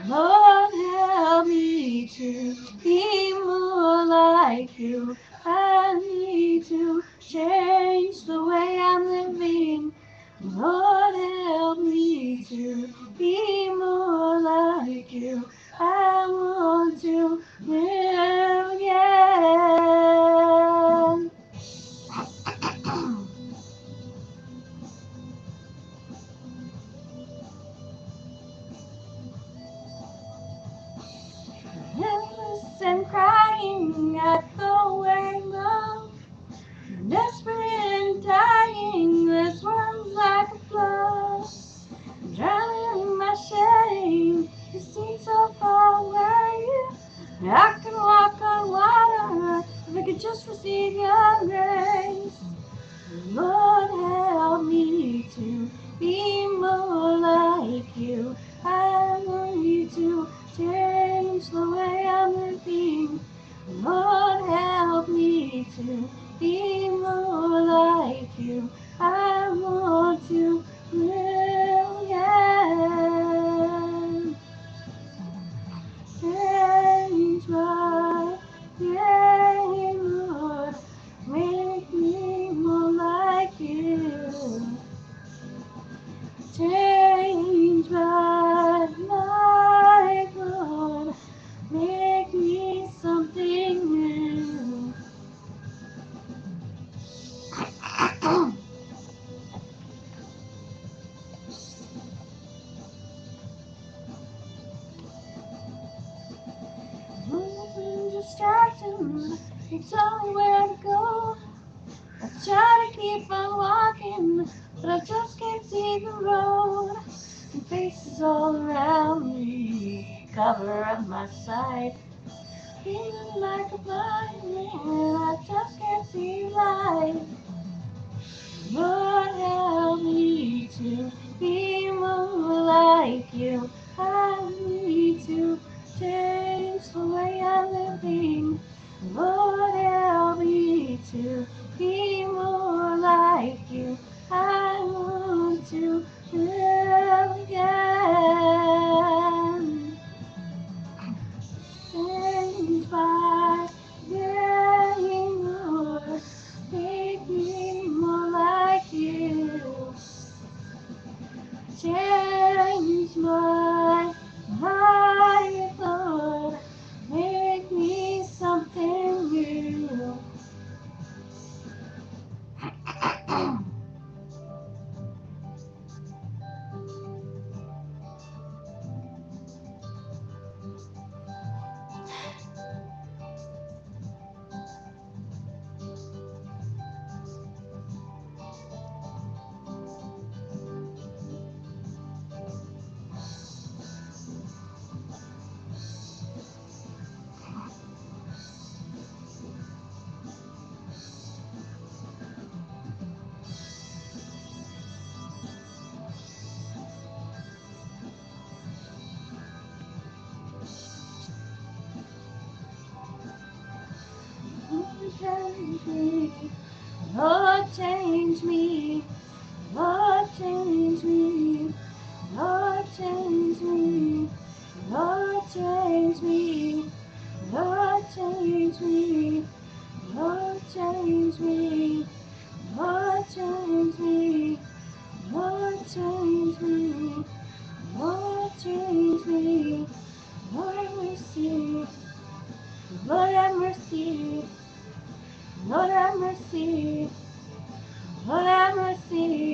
Lord, help me to be more like you. I need to change the way I'm living. Lord, help me to be more like you. I want to live again. Endless and crying at the window, desperate and dying. This world's like a flood, drowning in my shame. You seem so far away. I can walk on water if I could just receive your grace. Lord, help me to be more like you. I need to change the way I'm living. Lord, help me to be more like you. I want to live again. Change my name, Lord. Make me more like you. Change my life, Lord. Make me something new. Moving distractions, you tell me where to go. I try to keep on walking, but I just can't see the road. And faces all around me cover up my sight. Feeling like a blind man, I just can't see light. Lord, help me to be more like you. I need to change the way I'm living. Lord, help me to be more like you. I want to live again. Change my name, Lord. Make me more like you. Change my life, Lord. Make me something new. Change me, Lord, change me, Lord, change me, Lord, change me, Lord, change me, Lord, change me, Lord, change me, Lord, change me, Lord, change me, Lord, change me, Lord, have mercy, Lord, have mercy, Lord, have mercy, Lord, have mercy.